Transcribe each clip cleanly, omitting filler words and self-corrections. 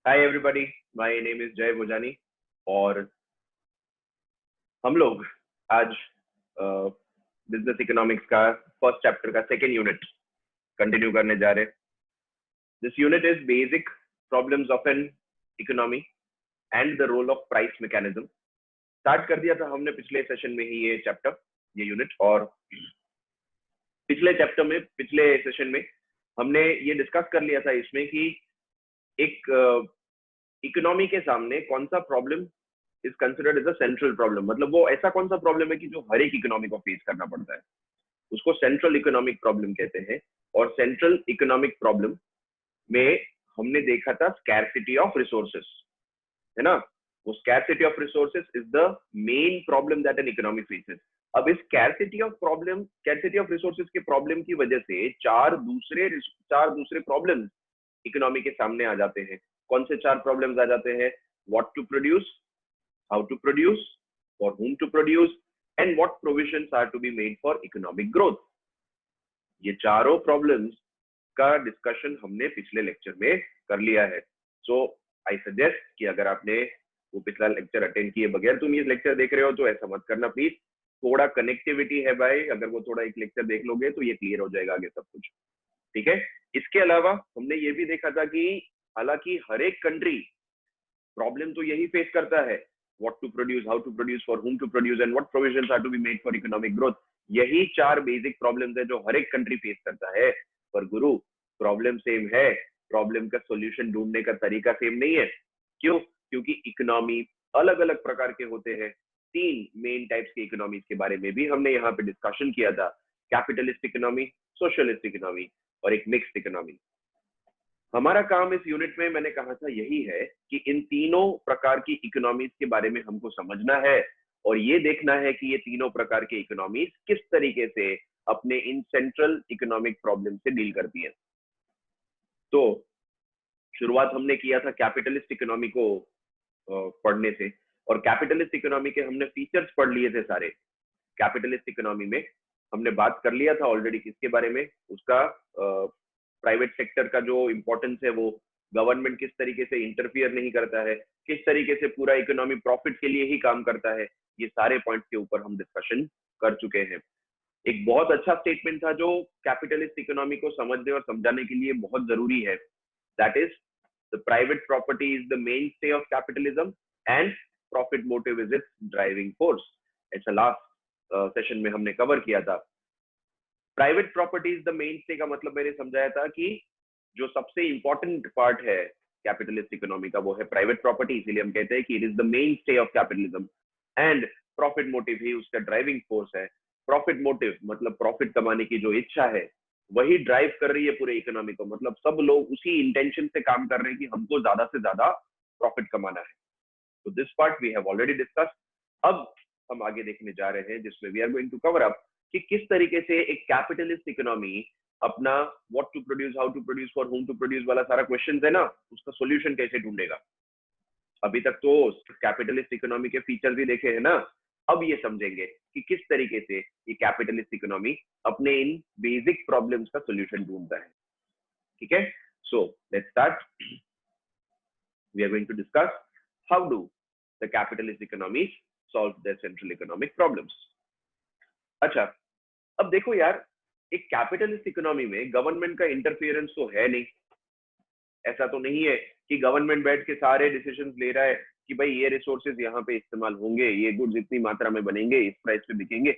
Hi everybody, my name is Jai Bhojani. और हम लोग आज बिजनेस इकोनॉमिक्स का फर्स्ट चैप्टर का सेकेंड यूनिट कंटिन्यू करने जा रहे हैं। This unit is basic problems of an economy and the role of price mechanism. Start कर दिया था हमने पिछले सेशन में ही ये चैप्टर, ये यूनिट। और पिछले सेशन में हमने ये डिस्कस कर लिया था इसमें कि एक इकोनॉमी के सामने कौन सा problem is considered as a central problem. मतलब वो ऐसा कौन सा प्रॉब्लम है कि जो हर एक इकोनॉमी को फेस करना पड़ता है, उसको सेंट्रल इकोनॉमिक प्रॉब्लम कहते हैं। और सेंट्रल इकोनॉमिक प्रॉब्लम में हमने देखा था स्कैरसिटी ऑफ रिसोर्सेस, है ना। वो scarcity of resources is the main problem that an economy faces. अब इस स्कैरसिटी ऑफ रिसोर्सेस के प्रॉब्लम की वजह से चार दूसरे प्रॉब्लम इकोनॉमी के सामने आ जाते हैं। कौन से चार प्रॉब्लम्स आ जाते हैं? What to produce, how to produce, for whom to produce, and what provisions are to be made for economic growth। ये चारों प्रॉब्लम्स का डिस्कशन हमने पिछले लेक्चर में कर लिया है। सो आई सजेस्ट कि अगर आपने वो पिछला लेक्चर अटेंड किए बगैर तुम ये लेक्चर देख रहे हो तो ऐसा मत करना प्लीज। थोड़ा कनेक्टिविटी है भाई, अगर वो थोड़ा एक लेक्चर देख लोगे तो ये क्लियर हो जाएगा आगे सब कुछ, ठीक है। इसके अलावा हमने ये भी देखा था कि हालांकि हर एक कंट्री प्रॉब्लम तो यही फेस करता है, what to produce, how to produce, for whom to produce, and what provisions are to be made for economic growth। यही चार बेसिक प्रॉब्लम्स है जो हर एक कंट्री फेस करता है। पर गुरु, प्रॉब्लम सेम है, प्रॉब्लम का सॉल्यूशन ढूंढने का तरीका सेम नहीं है। क्यों? क्योंकि इकोनॉमी अलग अलग प्रकार के होते हैं। तीन मेन टाइप्स के इकोनॉमीज के बारे में भी हमने यहाँ पे डिस्कशन किया था, कैपिटलिस्ट इकोनॉमी, सोशलिस्ट इकोनॉमी और एक मिक्स्ड इकोनॉमी। हमारा काम इस यूनिट में, मैंने कहा था, यही है कि इन तीनों प्रकार की इकोनॉमीज के बारे में हमको समझना है और ये देखना है कि ये तीनों प्रकार के इकोनॉमीज किस तरीके से अपने इन सेंट्रल इकोनॉमिक प्रॉब्लम से डील करती है। तो शुरुआत हमने किया था कैपिटलिस्ट इकोनॉमी को पढ़ने से, और कैपिटलिस्ट इकोनॉमी के हमने फीचर्स पढ़ लिए थे सारे। कैपिटलिस्ट इकोनॉमी में हमने बात कर लिया था ऑलरेडी किसके बारे में, उसका प्राइवेट सेक्टर का जो इंपॉर्टेंस है, वो गवर्नमेंट किस तरीके से इंटरफियर नहीं करता है, किस तरीके से पूरा इकोनॉमी प्रॉफिट के लिए ही काम करता है, ये सारे पॉइंट्स के ऊपर हम डिस्कशन कर चुके हैं। एक बहुत अच्छा स्टेटमेंट था जो कैपिटलिस्ट इकोनॉमी को समझने और समझाने के लिए बहुत जरूरी है, that is the private property is the mainstay of capitalism and profit motive is it's driving force. ऐसा लास्ट सेशन में हमने कवर किया था। Private property is the main stay का मतलब मैंने समझाया था कि जो सबसे इंपॉर्टेंट पार्ट है कैपिटलिस्ट इकोनॉमी का, वो है प्राइवेट प्रॉपर्टी। इसीलिए हम कहते हैं कि it is the mainstay of capitalism and profit motive ही उसका ड्राइविंग फोर्स है। प्रॉफिट मोटिव मतलब प्रॉफिट कमाने की जो इच्छा है वही ड्राइव कर रही है पूरे इकोनॉमी को। मतलब सब लोग उसी इंटेंशन से काम कर रहे हैं कि हमको ज्यादा से ज्यादा प्रॉफिट कमाना है। तो this part we have already discuss. अब हम आगे देखने जा रहे हैं जिसमें we are going to cover up कि किस तरीके से एक कैपिटलिस्ट इकोनॉमी अपना what to produce, how to produce, for whom to produce वाला सारा क्वेश्चन है ना, उसका सॉल्यूशन कैसे ढूंढेगा। अभी तक तो कैपिटलिस्ट इकोनॉमी के फीचर्स भी देखे हैं ना, अब ये समझेंगे कि किस तरीके से ये कैपिटलिस्ट इकोनॉमी अपने इन बेसिक प्रॉब्लम्स का सॉल्यूशन ढूंढता है, ठीक है। So let's start. We are going to discuss how do the capitalist economies solve their central economic problems. अच्छा, अब देखो यार, एक कैपिटलिस्ट इकोनॉमी में गवर्नमेंट का इंटरफियरेंस तो है नहीं। ऐसा तो नहीं है कि गवर्नमेंट बैठ के सारे डिसीजंस ले रहा है कि भाई ये रिसोर्सेज यहाँ पे इस्तेमाल होंगे, ये गुड्स इतनी मात्रा में बनेंगे, इस प्राइस पे बिकेंगे।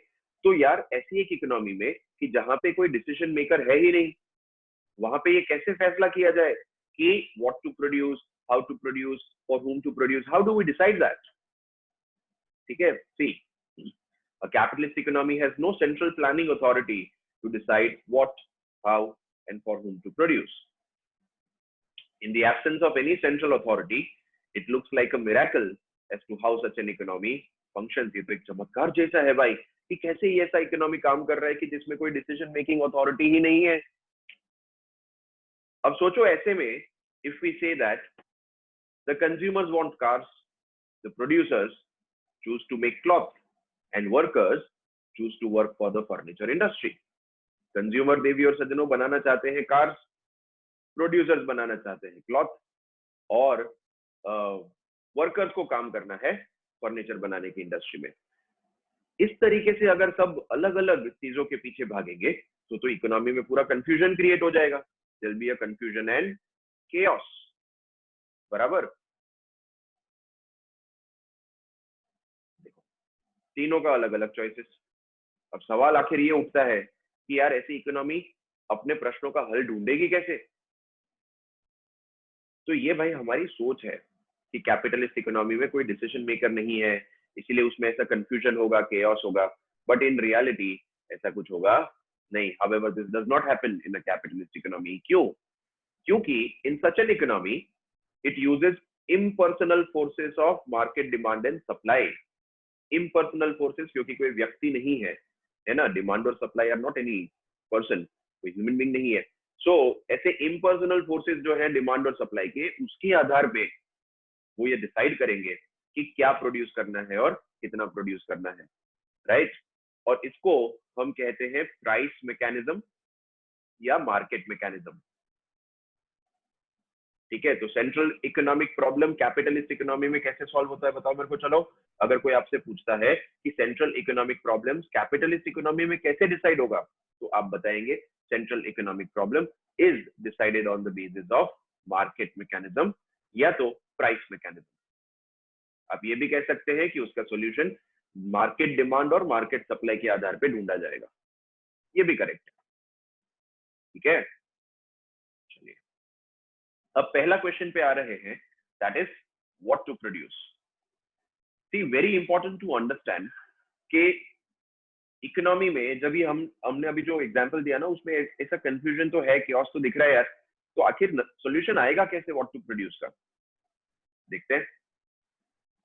तो यार ऐसी एक इकोनॉमी में कि जहां पे कोई डिसीजन मेकर है ही नहीं, वहां पे ये कैसे फैसला किया जाए कि what to produce, how to produce, for whom to produce, how do we decide that? ठीक है, सी, a capitalist economy has no central planning authority to decide what, how, and for whom to produce. In the absence of any central authority, it looks like a miracle as to how such an economy functions। ये तो एक चमत्कार जैसा है भाई कि कैसे ये ऐसा इकोनॉमी काम कर रहा है कि जिसमें कोई डिसीजन मेकिंग अथॉरिटी ही नहीं है। अब सोचो ऐसे में, if we say that the consumers want cars, the producers choose to make cloth, and workers choose to work for the furniture industry। Consumer देवी और सज्जनों बनाना चाहते हैं कार्स, प्रोड्यूसर्स बनाना चाहते हैं क्लॉथ, और वर्कर्स को काम करना है फर्नीचर बनाने की इंडस्ट्री में। इस तरीके से अगर सब अलग अलग चीजों के पीछे भागेंगे तो इकोनॉमी में पूरा कंफ्यूजन क्रिएट हो जाएगा। There be a confusion and chaos, बराबर। देखो, तीनों का अलग अलग चॉइसेस। अब सवाल आखिर ये उठता है कि यार ऐसी इकोनॉमी अपने प्रश्नों का हल ढूंढेगी कैसे? तो ये भाई हमारी सोच है कि कैपिटलिस्ट इकोनॉमी में कोई डिसीजन मेकर नहीं है, इसीलिए उसमें ऐसा कंफ्यूजन होगा, केओस होगा। बट इन रियलिटी ऐसा कुछ होगा नहीं। However this does not happen in a capitalist economy. क्यों? क्योंकि in such an economy it uses impersonal forces of market demand and supply। impersonal forces क्योंकि कोई व्यक्ति नहीं है ना, डिमांड और supply are not any person, कोई ह्यूमन बीइंग नहीं है। सो ऐसे इम्पर्सनल फोर्सेस जो है डिमांड और सप्लाई के, उसके आधार पे वो ये डिसाइड करेंगे कि क्या प्रोड्यूस करना है और कितना प्रोड्यूस करना है, राइट। और इसको हम कहते हैं प्राइस मैकेनिज्म या मार्केट मैकेनिज्म। ठीक है, तो central economic problem capitalist economy में कैसे सॉल्व होता है बताओ मेरे को। चलो, अगर कोई आपसे पूछता है कि central economic problem capitalist economy में कैसे डिसाइड होगा, तो आप बताएंगे central economic problem is decided on the basis of market mechanism या तो प्राइस मैकेनिज्म। आप ये भी कह सकते हैं कि उसका सॉल्यूशन मार्केट डिमांड और मार्केट सप्लाई के आधार पे ढूंढा जाएगा, ये भी करेक्ट है। ठीक है, चलिए अब पहला क्वेश्चन पे आ रहे हैं, that is what to produce. See very important to understand कि इकोनॉमी में जब भी हमने अभी जो एग्जांपल दिया ना, उसमें ऐसा कंफ्यूजन तो है, chaos तो दिख रहा है यार। तो आखिर सॉल्यूशन आएगा कैसे व्हाट टू प्रोड्यूस का, देखते हैं।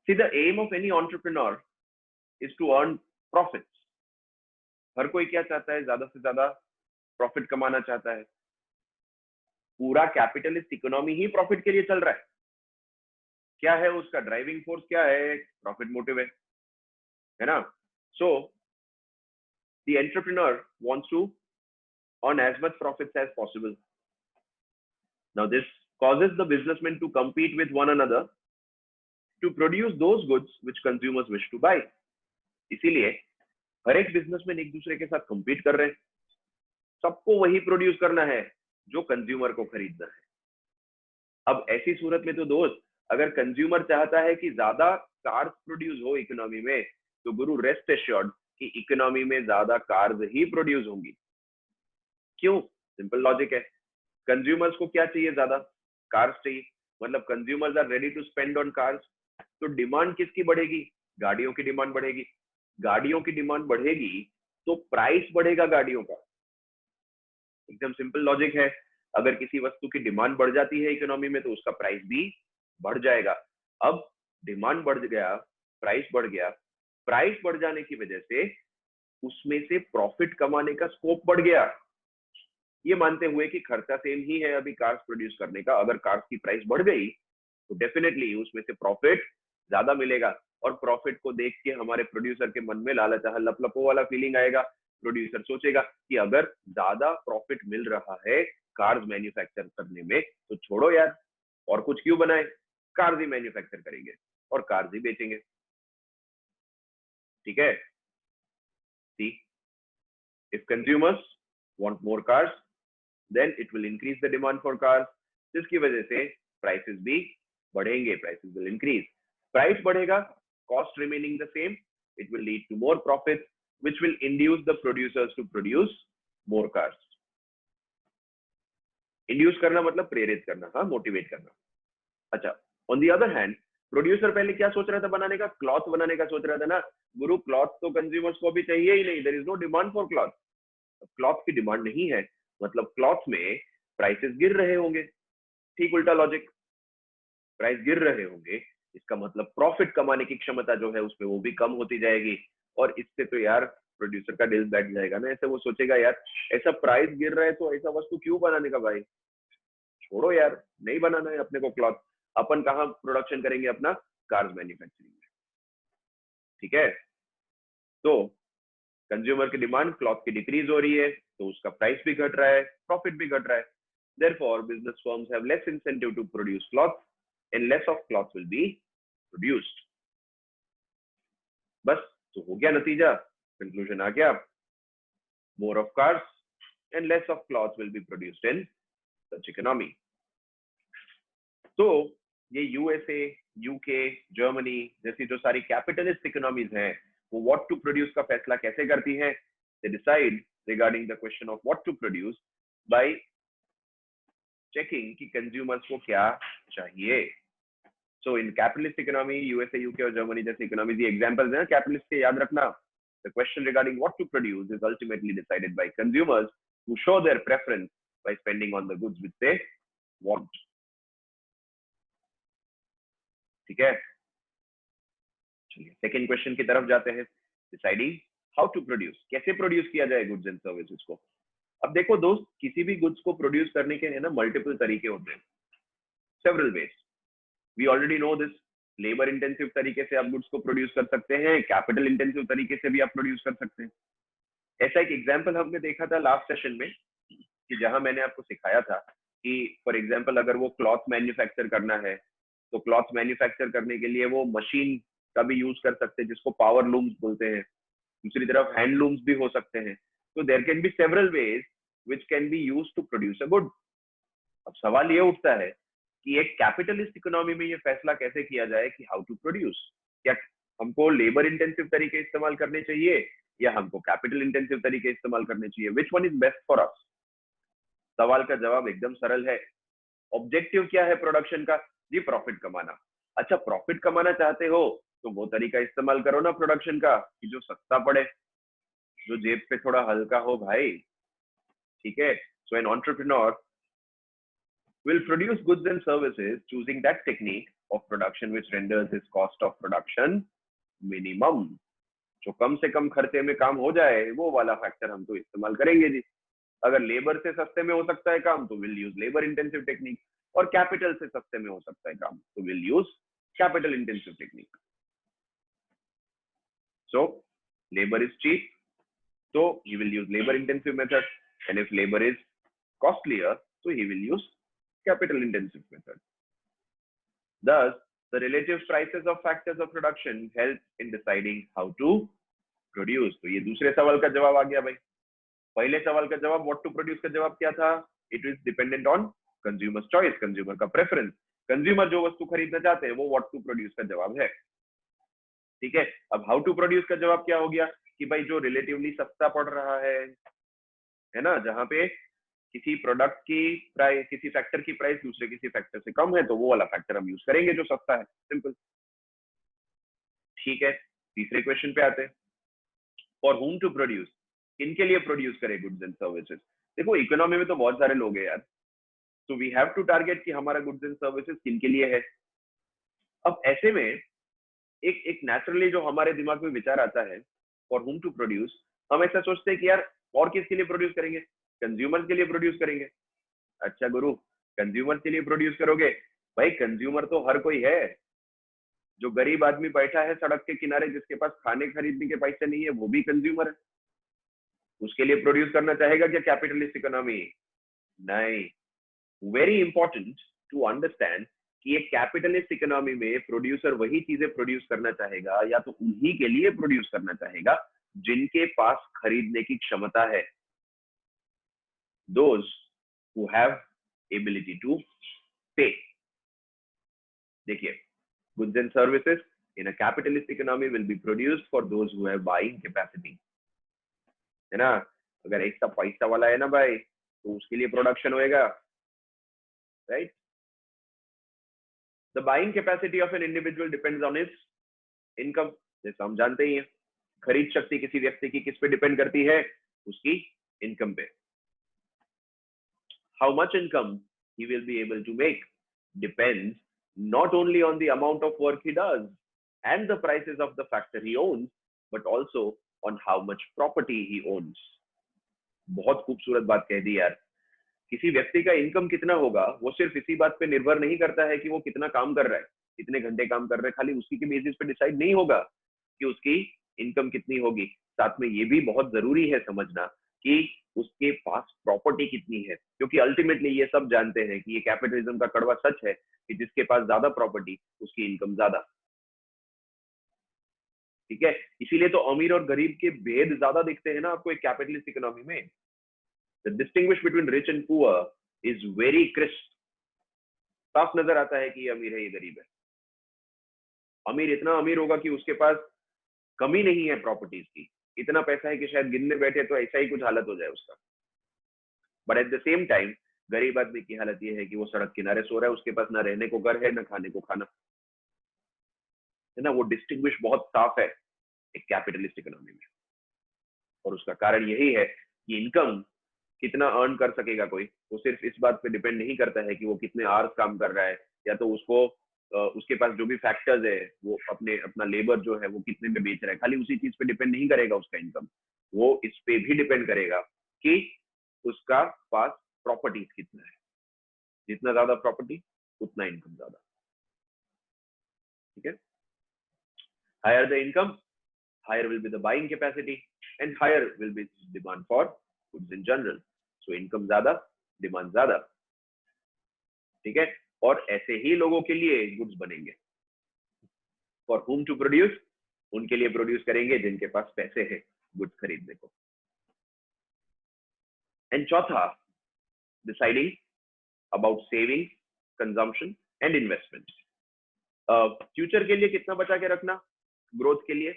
See the aim of any entrepreneur is to earn profits. हर कोई क्या चाहता है? ज्यादा से ज्यादा प्रॉफिट कमाना चाहता है। पूरा कैपिटलिस्ट इकोनॉमी ही प्रॉफिट के लिए चल रहा है। क्या है उसका ड्राइविंग फोर्स? क्या है? प्रॉफिट मोटिव है ना। So the entrepreneur wants to earn as much profits as possible. Now this causes the businessmen to compete with one another to produce those goods which consumers wish to buy. इसीलिए हर एक businessman एक दूसरे के साथ compete कर रहे हैं, सबको वही प्रोड्यूस करना है जो कंज्यूमर को खरीदना है। अब ऐसी सूरत में तो दोस्त, अगर कंज्यूमर चाहता है कि ज्यादा कार्स प्रोड्यूस हो इकोनॉमी में, तो गुरु रेस्ट एश्योर्ड कि इकोनॉमी में ज्यादा कार्स ही प्रोड्यूस होंगी। क्यों? सिंपल लॉजिक है। कंज्यूमर्स को क्या चाहिए? ज्यादा कार्स चाहिए, मतलब consumers are ready to spend on cars. तो डिमांड किसकी बढ़ेगी? गाड़ियों की डिमांड बढ़ेगी। गाड़ियों की डिमांड बढ़ेगी तो प्राइस बढ़ेगा गाड़ियों का। एकदम सिंपल लॉजिक है। अगर किसी वस्तु की डिमांड बढ़ जाती है इकोनॉमी में तो उसका प्राइस भी बढ़ जाएगा। अब डिमांड बढ़ गया, प्राइस बढ़ गया। प्राइस बढ़ जाने की वजह से उसमें से प्रॉफिट कमाने का स्कोप बढ़ गया, ये मानते हुए कि खर्चा सेम ही है अभी कार्स प्रोड्यूस करने का। अगर कार्स की प्राइस बढ़ गई तो डेफिनेटली उसमें से प्रॉफिट ज्यादा मिलेगा, और प्रॉफिट को देख के हमारे प्रोड्यूसर के मन में लालच लपलपो वाला फीलिंग आएगा। प्रोड्यूसर सोचेगा कि अगर ज्यादा प्रॉफिट मिल रहा है कार्स मैन्युफैक्चर करने में, तो छोड़ो यार, और कुछ क्यों बनाए, कार्स ही मैन्युफैक्चर करेंगे और कार्स ही बेचेंगे। ठीक है, see if consumers want more cars, then it will increase the demand for cars, जिसकी वजह से prices भी बढ़ेंगे, prices will increase। price बढ़ेगा, cost remaining the same, it will lead to more profits which will induce the producers to produce more cars। induce करना मतलब प्रेरित करना, हाँ, मोटिवेट करना। अच्छा, on the other hand producer पहले क्या सोच रहा था बनाने का? क्लॉथ बनाने का सोच रहा था ना। गुरु क्लॉथ तो कंज्यूमर्स को अभी चाहिए ही नहीं, there is no demand for cloth। Cloth की डिमांड नहीं है, मतलब क्लॉथ में प्राइसेस गिर रहे होंगे। ठीक उल्टा लॉजिक, प्राइस गिर रहे होंगे, इसका मतलब प्रॉफिट कमाने की क्षमता जो है उसमें वो भी कम होती जाएगी। और इससे तो यार प्रोड्यूसर का दिल बैठ जाएगा ना, ऐसे वो सोचेगा यार ऐसा प्राइस गिर रहा है तो ऐसा वस्तु क्यों बनाने का भाई, छोड़ो यार, नहीं बनाना है अपने को क्लॉथ। अपन कहाँ प्रोडक्शन करेंगे अपना? कार्स मैन्युफैक्चरिंग में। ठीक है, तो कंज्यूमर की डिमांड क्लॉथ की डिक्रीज हो रही है तो उसका प्राइस भी घट रहा है, प्रॉफिट भी घट रहा है। Therefore, business firms have less incentive to produce cloth and less of cloth will be produced. बस तो हो गया नतीजा, कंक्लूजन आ गया, more of cars and less of cloth will be produced in such economy. तो ये यूएसए, यूके, जर्मनी जैसी जो सारी कैपिटलिस्ट इकोनॉमीज हैं वो व्हाट टू प्रोड्यूस का फैसला कैसे करती हैं? They decide regarding the question of what to produce by checking कि कंज्यूमर्स को क्या चाहिए. So in capitalist economy, USA, UK और जर्मनी जैसी इकोनॉमीज, ये एग्जांपल्स हैं कैपिटलिस्ट के, याद रखना. The question regarding what to produce is ultimately decided by consumers who show their preference by spending on the goods which they want. ठीक है, चलिए सेकंड क्वेश्चन की तरफ जाते हैं. डिसाइडिंग हाउ टू प्रोड्यूस, कैसे प्रोड्यूस किया जाए गुड्स एंड सर्विसेज को. अब देखो दोस्त, किसी भी गुड्स को प्रोड्यूस करने के है ना मल्टीपल तरीके होते हैं, several ways. We already know this. Labour intensive तरीके से आप गुड्स को प्रोड्यूस कर सकते हैं, कैपिटल इंटेंसिव तरीके से भी आप प्रोड्यूस कर सकते हैं. ऐसा एक एग्जाम्पल हमने देखा था लास्ट सेशन में कि जहां मैंने आपको सिखाया था कि फॉर एग्जाम्पल अगर वो क्लॉथ मैन्युफैक्चर करना है तो क्लॉथ मैन्युफैक्चर करने के लिए वो मशीन का भी यूज कर सकते हैं जिसको पावर लूम्स बोलते हैं. दूसरी तरफ हैंड लूम्स भी हो सकते हैं. तो there can be several ways which can be used to produce a good. अब सवाल ये उठता है कि एक कैपिटलिस्ट इकोनॉमी में ये फैसला कैसे किया जाए कि हाउ टू प्रोड्यूस. क्या हमको लेबर इंटेंसिव तरीके इस्तेमाल करने चाहिए या हमको कैपिटल इंटेंसिव तरीके इस्तेमाल करने चाहिए? Which one is best for us? सवाल का जवाब एकदम सरल है. ऑब्जेक्टिव क्या है प्रोडक्शन का? जी प्रॉफिट कमाना. अच्छा, प्रॉफिट कमाना चाहते हो तो वो तरीका इस्तेमाल करो ना प्रोडक्शन का कि जो सस्ता पड़े, जो जेब पे थोड़ा हल्का हो भाई. ठीक है, so an entrepreneur will produce goods and services choosing that technique of production which renders his cost of production minimum. जो कम से कम खर्चे में काम हो जाए वो वाला फैक्टर हम तो इस्तेमाल करेंगे जी. अगर लेबर से सस्ते में हो सकता है काम तो will use labour intensive technique, और कैपिटल से सस्ते में हो सकता है काम तो will use capital intensive technique. So labour is cheap so he will use labor intensive method, and if labor is costlier so he will use capital intensive method. Thus the relative prices of factors of production help in deciding how to produce. तो ये दूसरे सवाल का जवाब आ गया भाई. पहले सवाल का जवाब what to produce का जवाब क्या था? It is dependent on consumer's choice, consumer का preference. कंज्यूमर जो वस्तु खरीदना चाहते हैं वो what to produce का जवाब है. ठीक है, अब how to produce का जवाब क्या हो गया कि भाई जो रिलेटिवली सस्ता पड़ रहा है ना, जहां पे किसी प्रोडक्ट की प्राइस, किसी फैक्टर की प्राइस दूसरे किसी फैक्टर से कम है तो वो वाला फैक्टर हम यूज करेंगे जो सस्ता है. सिंपल. ठीक है, तीसरे क्वेश्चन पे आते हैं. फॉर हुम टू प्रोड्यूस, किनके लिए प्रोड्यूस करें गुड्स एंड सर्विसेज? देखो इकोनॉमी में तो बहुत सारे लोग हैं यार, तो वी हैव टू टारगेट कि हमारा गुड्स एंड सर्विसेज किनके लिए है. अब ऐसे में एक नेचुरली जो हमारे दिमाग में विचार आता है फॉर हुम टू प्रोड्यूस, हम ऐसा सोचते हैं कि यार और किसके लिए प्रोड्यूस करेंगे? कंज्यूमर्स के लिए प्रोड्यूस करेंगे. अच्छा गुरु, कंज्यूमर्स के लिए प्रोड्यूस करोगे? भाई कंज्यूमर तो हर कोई है. जो गरीब आदमी बैठा है सड़क के किनारे जिसके पास खाने खरीदने के पैसे नहीं है वो भी कंज्यूमर है. उसके लिए प्रोड्यूस करना चाहेगा क्या कैपिटलिस्ट इकोनॉमी? नहीं. वेरी इंपॉर्टेंट टू अंडरस्टैंड कि एक कैपिटलिस्ट इकोनॉमी में प्रोड्यूसर वही चीजें प्रोड्यूस करना चाहेगा या तो उन्हीं के लिए प्रोड्यूस करना चाहेगा जिनके पास खरीदने की क्षमता है. Those who have ability to pay. देखिए, goods and services in a capitalist economy will be produced for those who have buying capacity. है ना, अगर एक सा पैसा वाला है ना भाई तो उसके लिए प्रोडक्शन होएगा, right? The buying capacity of an individual depends on his income. जैसा हम जानते ही हैं, खरीद शक्ति किसी व्यक्ति की किस पे डिपेंड करती है? उसकी इनकम पे. How much income he will be able to make depends not only on the amount of work he does and the prices of the factor he owns, but also on how much property he owns. बहुत खूबसूरत बात कह दी यार. किसी व्यक्ति का income कितना होगा वो सिर्फ इसी बात पे निर्भर नहीं करता है कि वो कितना काम कर रहा है, कितने घंटे काम कर रहा है. खाली उसी के बेसिस पे डिसाइड नहीं होगा कि उसकी इनकम कितनी होगी. साथ में ये भी बहुत जरूरी है समझना कि उसके पास प्रॉपर्टी कितनी है, क्योंकि अल्टीमेटली ये सब जानते हैं कि ये कैपिटलिज्म का कड़वा सच है कि जिसके पास ज्यादा प्रॉपर्टी उसकी इनकम ज्यादा। ठीक है, इसीलिए तो अमीर और गरीब के भेद ज्यादा दिखते हैं ना आपको एक कैपिटलिस्ट इकोनॉमी में। The distinguish between rich and poor is very crisp. साफ नजर आता है कि ये अमीर है ये गरीब है। अमीर इतना अमीर होगा कि उसके पास कमी नहीं है प्रॉपर्टीज की, इतना पैसा है कि शायद गिनने बैठे तो ऐसा ही कुछ हालत हो जाए उसका। But at the same time गरीब आदमी की हालत ये है कि वो सड़क किनारे सो रहा है, उसके पास ना रहने को घर है ना खाने को खाना है ना। वो डिस्टिंग्विश बहुत साफ है एक कैपिटलिस्ट इकोनॉमी में। और उसका कारण यही है कि इनकम कितना अर्न कर सकेगा कोई, वो सिर्फ इस बात पे डिपेंड नहीं करता है कि वो कितने आवर्स काम कर रहा है, या तो उसको उसके पास जो भी फैक्टर्स है वो अपना लेबर जो है वो कितने में बेच रहा है, खाली उसी चीज पे डिपेंड नहीं करेगा उसका इनकम। वो इस पे भी डिपेंड करेगा कि उसका पास प्रॉपर्टीज कितना है। जितना ज्यादा प्रॉपर्टी उतना इनकम ज्यादा। ठीक है, higher the income higher will be the buying capacity and higher will be demand for goods in general. So income ज्यादा डिमांड ज्यादा। ठीक है, और ऐसे ही लोगों के लिए गुड्स बनेंगे। फॉर हुम टू प्रोड्यूस, उनके लिए प्रोड्यूस करेंगे जिनके पास पैसे है गुड्स खरीदने को। एंड चौथा, deciding about saving, consumption and investment. Future के लिए कितना बचा के रखना, ग्रोथ के लिए,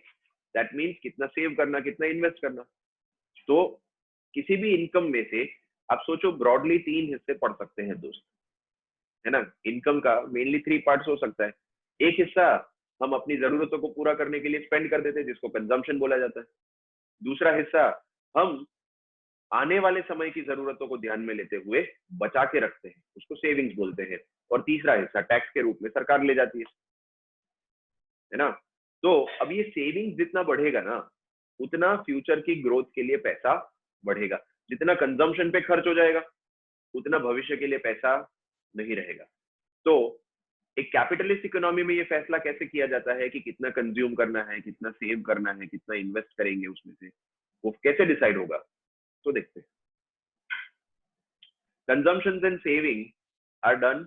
दैट मीन्स कितना सेव करना, कितना इन्वेस्ट करना। तो किसी भी इनकम में से आप सोचो ब्रॉडली 3 हिस्से पढ़ सकते हैं दोस्त, है ना। इनकम का मेनली 3 पार्ट्स हो सकता है। एक हिस्सा हम अपनी जरूरतों को पूरा करने के लिए स्पेंड कर देते हैं जिसको कंजम्पशन बोला जाता है। दूसरा हिस्सा हम आने वाले समय की जरूरतों को ध्यान में लेते हुए बचा के रखते हैं, उसको सेविंग्स बोलते हैं। और तीसरा हिस्सा टैक्स के रूप में सरकार ले जाती है ना। तो अब ये सेविंग जितना बढ़ेगा ना उतना फ्यूचर की ग्रोथ के लिए पैसा बढ़ेगा। जितना कंजम्पशन पे खर्च हो जाएगा उतना भविष्य के लिए पैसा नहीं रहेगा। तो एक कैपिटलिस्ट इकोनॉमी में ये फैसला कैसे किया जाता है कि कितना कंज्यूम करना है, कितना सेव करना है, कितना इन्वेस्ट करेंगे, उसमें से वो कैसे डिसाइड होगा, तो देखते हैं। Consumption and saving are done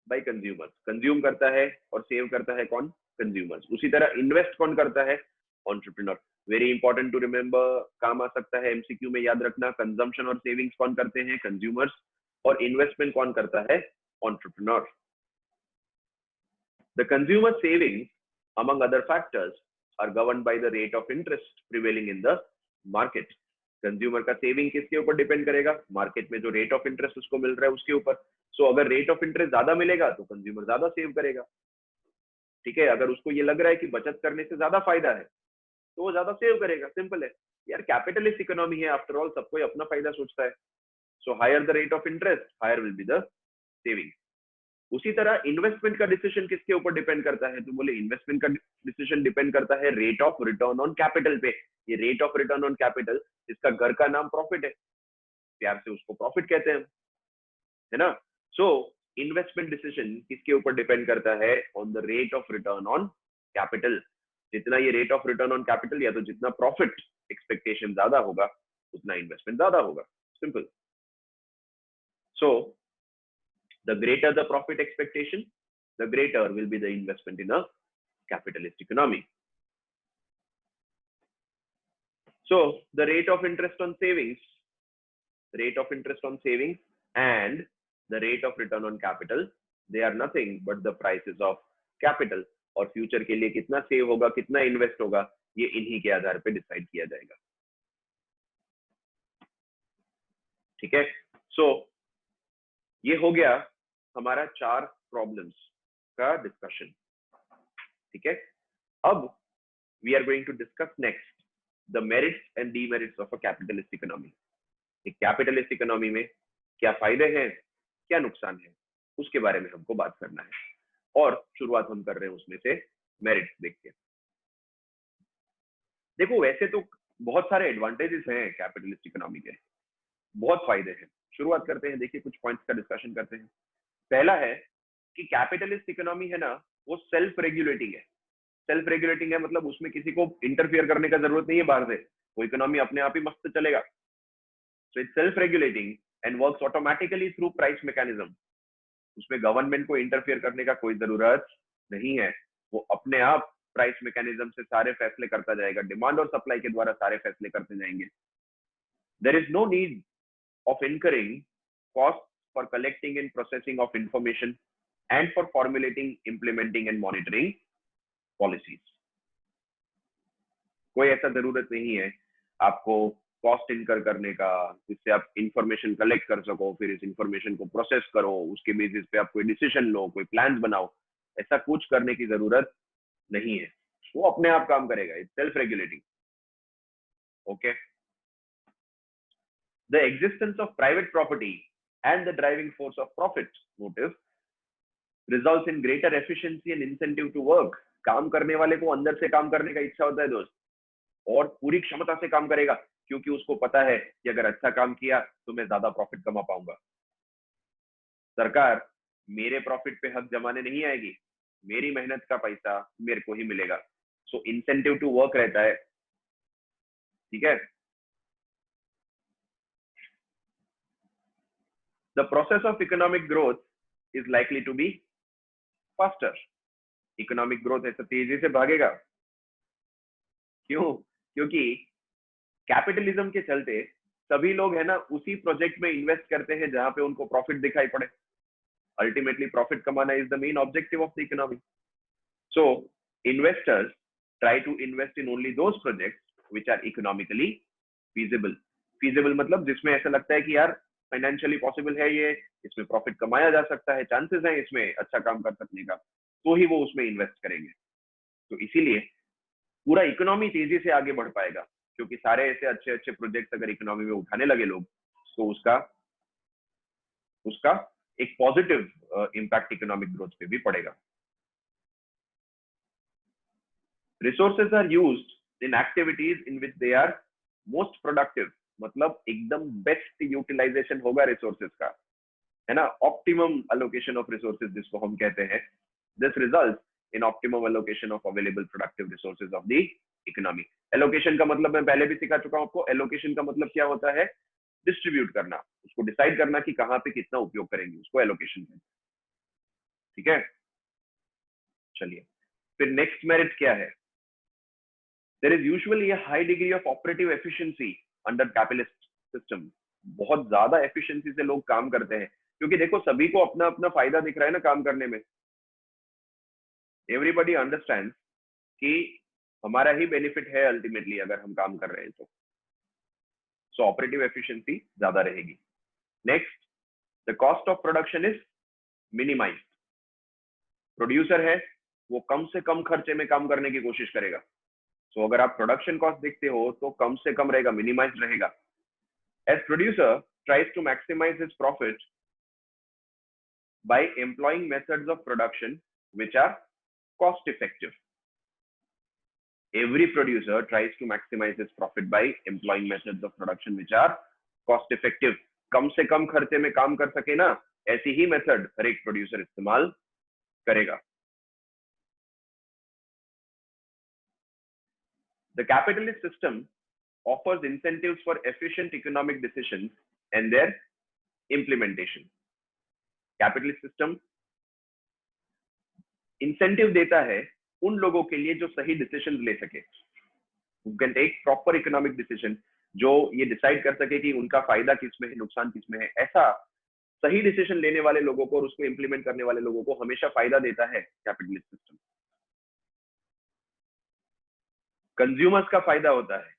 by consumers. Consume करता है और सेव करता है कौन, कंज्यूमर्स। उसी तरह इन्वेस्ट कौन करता है, entrepreneur. Very important to remember, काम आ सकता है एमसीक्यू में, याद रखना। कंजम्पशन और सेविंग्स कौन करते हैं, कंज्यूमर्स। और इन्वेस्टमेंट कौन करता है, entrepreneur. The consumer savings, among other factors, are governed by the rate of interest prevailing in the market. Consumer का सेविंग किसके ऊपर डिपेंड करेगा, मार्केट में जो रेट ऑफ इंटरेस्ट उसको मिल रहा है उसके ऊपर। सो अगर रेट ऑफ इंटरेस्ट ज्यादा मिलेगा तो कंज्यूमर ज्यादा सेव करेगा। ठीक है, अगर उसको ये लग रहा है कि बचत करने से ज्यादा फायदा है तो वो ज्यादा सेव करेगा। सिंपल है यार, कैपिटलिस्ट इकोनॉमी है आफ्टर ऑल, सब कोई अपना फायदा सोचता है। So higher the rate of interest higher will be the saving. उसी तरह इन्वेस्टमेंट का डिसीजन किसके ऊपर डिपेंड करता है, तो बोले इन्वेस्टमेंट का डिसीजन डिपेंड करता है rate of return on capital पे। ये rate of return on capital, जिसका घर का नाम प्रॉफिट है, प्यार से उसको प्रॉफिट कहते हैं, है ना। सो इन्वेस्टमेंट डिसीजन किसके ऊपर डिपेंड करता है, on the rate of return on capital. जितना ये rate of return on capital या तो जितना प्रॉफिट एक्सपेक्टेशन ज्यादा होगा उतना इन्वेस्टमेंट ज्यादा होगा। Simple. So the greater the profit expectation, the greater will be the investment in a capitalist economy. So the rate of interest on savings, and the rate of return on capital, they are nothing but the prices of capital. और future के लिए कितना save होगा, कितना invest होगा, ये इन्हीं के आधार पे डिसाइड किया जाएगा। ठीक है, सो ये हो गया हमारा 4 प्रॉब्लम्स का डिस्कशन। ठीक है, अब we are going to discuss next the merits and demerits of a capitalist economy. एक कैपिटलिस्ट इकोनॉमी में क्या फायदे हैं, क्या नुकसान है, उसके बारे में हमको बात करना है। और शुरुआत हम कर रहे हैं उसमें से मेरिट्स देख के। देखो वैसे तो बहुत सारे एडवांटेजेस हैं कैपिटलिस्ट इकोनॉमी के, बहुत फायदे हैं। शुरुआत करते हैं, देखिए कुछ पॉइंट्स का डिस्कशन करते हैं। पहला है कि कैपिटलिस्ट इकोनॉमी है ना, वो सेल्फ रेगुलेटिंग है। सेल्फ रेगुलेटिंग है मतलब उसमें किसी को इंटरफियर करने का जरूरत नहीं है बाहर से, वो इकोनॉमी अपने आप ही मस्त चलेगा। So it's self regulating and works automatically through price mechanism. उसमें गवर्नमेंट को इंटरफियर करने का कोई जरूरत नहीं है, वो अपने आप प्राइस मैकेनिज्म से सारे फैसले करता जाएगा, डिमांड और सप्लाई के द्वारा सारे फैसले करते जाएंगे। There is no need of incurring cost for collecting and processing of information and for formulating, implementing and monitoring policies. कोई ऐसा जरूरत नहीं है आपको कॉस्ट इनकर करने का, जिससे आप इंफॉर्मेशन कलेक्ट कर सको, फिर इस इंफॉर्मेशन को प्रोसेस करो, उसके बेसिस पे आप कोई डिसीजन लो, कोई प्लान बनाओ। ऐसा कुछ करने की जरूरत नहीं है, वो अपने आप काम करेगा। It's self regulating. Okay, the existence of private property and the driving force of profit motive results in greater efficiency and incentive to work. काम करने वाले को अंदर से काम करने का इच्छा होता है दोस्त, और पूरी क्षमता से काम करेगा, क्योंकि उसको पता है कि अगर अच्छा काम किया तो मैं ज्यादा प्रॉफिट कमा पाऊंगा। सरकार मेरे प्रॉफिट पे हक जमाने नहीं आएगी, मेरी मेहनत का पैसा मेरे को ही मिलेगा। सो इंसेंटिव टू वर्क रहता है। ठीक है, the process of economic growth is likely to be faster. Economic growth ऐसा तेजी से भागेगा। क्यों? क्योंकि कैपिटलिज्म के चलते सभी लोग है ना उसी प्रोजेक्ट में इन्वेस्ट करते हैं जहां पे उनको प्रॉफिट दिखाई पड़े। अल्टीमेटली प्रॉफिट कमाना is the main objective of the economy. So investors try to invest in only those projects which are economically feasible. Feasible मतलब जिसमें ऐसा लगता है कि यार फाइनेंशियली पॉसिबल है, ये इसमें प्रॉफिट कमाया जा सकता है, चांसेस है इसमें अच्छा काम कर सकने का, तो ही वो उसमें इन्वेस्ट करेंगे। तो इसीलिए पूरा इकोनॉमी तेजी से आगे बढ़ पाएगा, क्योंकि सारे ऐसे अच्छे अच्छे प्रोजेक्ट अगर इकोनॉमी में उठाने लगे लोग, तो उसका उसका एक पॉजिटिव इम्पैक्ट इकोनॉमिक ग्रोथ पे भी पड़ेगा। Resources are used in activities in which they are most productive. मतलब एकदम बेस्ट यूटिलाइजेशन होगा रिसोर्सेज का, है ना, ऑप्टिमम अलोकेशन ऑफ रिसोर्सेज जिसको हम कहते हैं। This result in optimum allocation of available productive resources of the economy. Allocation का मतलब मैं पहले भी सिखा चुका हूं आपको। एलोकेशन का मतलब क्या होता है? डिस्ट्रीब्यूट करना, उसको डिसाइड करना कि कहां पे कितना उपयोग करेंगे, उसको एलोकेशन कहते हैं। ठीक है, चलिए फिर नेक्स्ट मेरिट क्या है? There is usually a high degree of operative efficiency under capitalist system. बहुत ज्यादा एफिशिएंसी से लोग काम करते हैं, क्योंकि देखो सभी को अपना अपना फायदा दिख रहा है ना काम करने में। एवरीबडी अंडरस्टैंड कि हमारा ही बेनिफिट है अल्टीमेटली अगर हम काम कर रहे हैं तो। सो ऑपरेटिव एफिशिएंसी ज्यादा रहेगी। Next, the cost of production is minimised. Producer है वो कम से कम खर्चे में काम करने की कोशिश करेगा। सो अगर आप प्रोडक्शन कॉस्ट देखते हो तो कम से कम रहेगा, मिनिमाइज्ड रहेगा। As producer tries to maximise his profit by employing methods of production which are cost effective. Every producer tries to maximize his profit by employing methods of production which are cost effective. कम से कम खर्चे में काम कर सके ना, ऐसी ही method हर एक producer इस्तेमाल करेगा। The capitalist system offers incentives for efficient economic decisions and their implementation. Capitalist system incentive देता है उन लोगों के लिए जो सही डिसीजन ले सके, who can take proper economic decision, जो ये डिसाइड कर सके कि उनका फायदा किसमें है, नुकसान किसमें है। ऐसा सही डिसीजन लेने वाले लोगों को और उसको इंप्लीमेंट करने वाले लोगों को हमेशा फायदा देता है कैपिटलिस्ट सिस्टम। कंज्यूमर्स का फायदा होता है,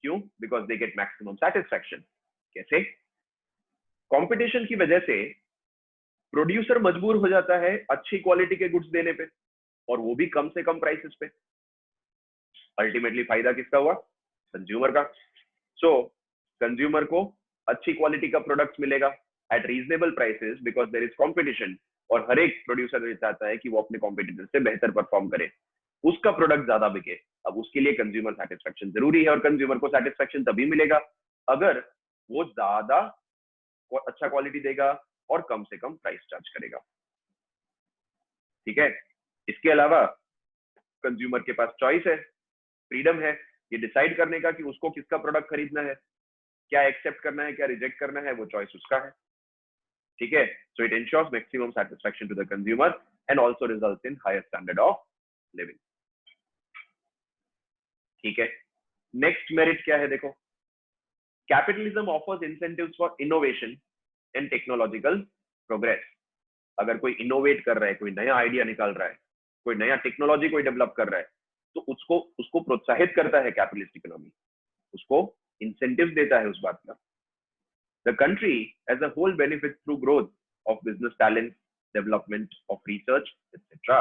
क्यों? Because they get maximum satisfaction. कैसे? कंपटीशन की वजह से प्रोड्यूसर मजबूर हो जाता है अच्छी क्वालिटी के गुड्स देने पे, और वो भी कम से कम प्राइसेस पे। अल्टीमेटली फायदा किसका हुआ? कंज्यूमर का। सो कंज्यूमर को अच्छी क्वालिटी का प्रोडक्ट मिलेगा at reasonable prices because there is competition, और हर एक प्रोड्यूसर ये चाहता है कि वो अपने कॉम्पिटिटर से बेहतर परफॉर्म करे, उसका प्रोडक्ट ज्यादा बिके। अब उसके लिए कंज्यूमर सेटिस्फैक्शन जरूरी है, और कंज्यूमर को सेटिस्फैक्शन तभी मिलेगा अगर वो ज्यादा अच्छा क्वालिटी देगा और कम से कम प्राइस चार्ज करेगा। ठीक है, इसके अलावा कंज्यूमर के पास चॉइस है, फ्रीडम है ये डिसाइड करने का कि उसको किसका प्रोडक्ट खरीदना है। क्या एक्सेप्ट करना है, क्या रिजेक्ट करना है, वो चॉइस उसका है, ठीक है। So it insures maximum satisfaction to the consumer and also result in higher standard of living, ठीक है। नेक्स्ट मेरिट क्या है देखो, capitalism offers incentives for innovation and technological progress. अगर कोई इनोवेट कर रहा है, कोई नया आइडिया निकाल रहा है, कोई नया टेक्नोलॉजी कोई डेवलप कर रहा है, तो उसको उसको प्रोत्साहित करता है कैपिटलिस्ट इकोनॉमी, उसको इंसेंटिव देता है उस बात का। The country as a whole benefit through growth of business talent, development of research etcetera.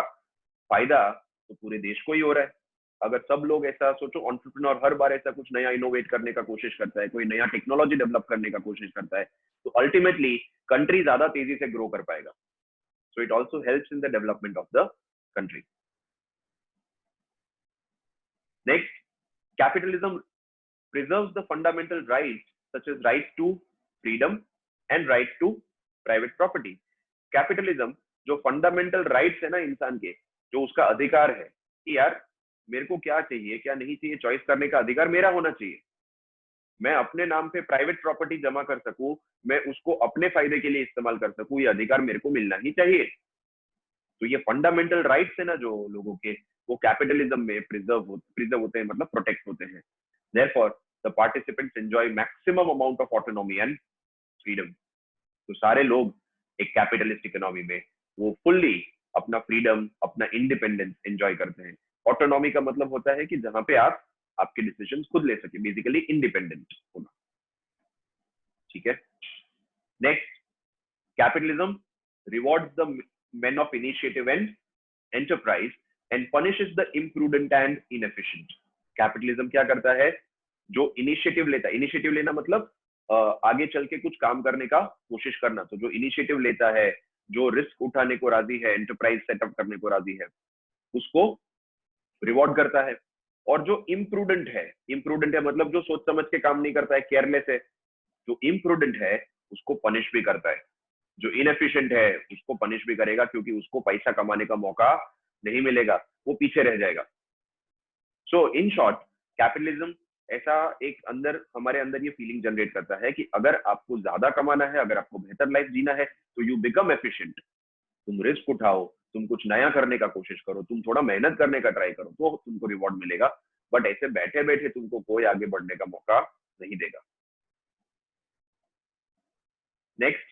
फायदा तो पूरे देश को ही हो रहा है। अगर सब लोग ऐसा सोचो, एंटरप्रेन्योर हर बार ऐसा कुछ नया इनोवेट करने का कोशिश करता है, कोई नया टेक्नोलॉजी डेवलप करने का कोशिश करता है, तो अल्टीमेटली कंट्री ज्यादा तेजी से ग्रो कर पाएगा। So it also helps in the development of the country. Next, capitalism preserves the fundamental rights such as right to freedom and right to private property. Capitalism जो फंडामेंटल राइट्स है ना इंसान के, जो उसका अधिकार है कि यार मेरे को क्या चाहिए क्या नहीं चाहिए, चॉइस करने का अधिकार मेरा होना चाहिए, मैं अपने नाम पे प्राइवेट प्रॉपर्टी जमा कर सकूं, मैं उसको अपने फायदे के लिए इस्तेमाल कर सकूं, ये अधिकार मेरे को मिलना ही चाहिए। तो ये फंडामेंटल राइट्स है ना जो लोगों के, वो कैपिटलिज्म में प्रिजर्व होते हैं, मतलब प्रोटेक्ट होते हैं। Therefore, the participants enjoy maximum amount of autonomy and freedom. तो सारे लोग एक कैपिटलिस्ट इकोनॉमी में वो फुल्ली अपना फ्रीडम, अपना इंडिपेंडेंस एंजॉय करते हैं। ऑटोनॉमी का मतलब होता है कि जहां पे आप आपके डिसीजंस खुद ले सके, बेसिकली इंडिपेंडेंट होना, ठीक है। Next, capitalism rewards the men of initiative and enterprise and punishes the imprudent and inefficient. Capitalism क्या करता है, जो इनिशिएटिव लेता है, इनिशिएटिव लेना मतलब आगे चल के कुछ काम करने का कोशिश करना, तो जो इनिशिएटिव लेता है, जो रिस्क उठाने को राजी है, एंटरप्राइज सेटअप करने को राजी है, उसको रिवॉर्ड करता है। और जो इम्प्रूडेंट है मतलब जो सोच समझ के काम नहीं करता है, केयरलेस है, जो इम्प्रूडेंट है उसको पनिश भी करता है। जो इनएफिशिएंट है उसको पनिश भी करेगा, क्योंकि उसको पैसा कमाने का मौका नहीं मिलेगा, वो पीछे रह जाएगा। सो इन शॉर्ट, कैपिटलिज्म ऐसा एक अंदर हमारे अंदर ये फीलिंग जनरेट करता है कि अगर आपको ज्यादा कमाना है, अगर आपको बेहतर लाइफ जीना है, तो यू बिकम एफिशिएंट, तुम रिस्क उठाओ, तुम कुछ नया करने का कोशिश करो, तुम थोड़ा मेहनत करने का ट्राई करो, तो तुमको रिवॉर्ड मिलेगा। बट ऐसे बैठे बैठे तुमको कोई आगे बढ़ने का मौका नहीं देगा। Next,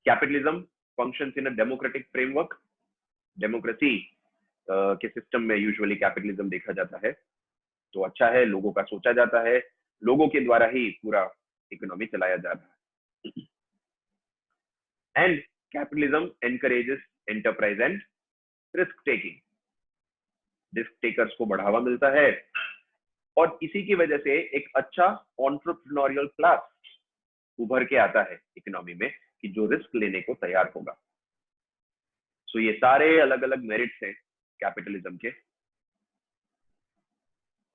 capitalism functions in a democratic framework. Democracy के सिस्टम में यूजुअली कैपिटलिज्म देखा जाता है, तो अच्छा है, लोगों का सोचा जाता है, लोगों के द्वारा ही पूरा इकोनॉमी चलाया जा रहा है। And capitalism encourages enterprise and risk taking. Risk takers को बढ़ावा मिलता है और इसी की वजह से एक अच्छा एंटरप्रेन्योरियल क्लास उभर के आता है इकोनॉमी में, कि जो रिस्क लेने को तैयार होगा। सो ये सारे अलग अलग मेरिट्स हैं कैपिटलिज्म के।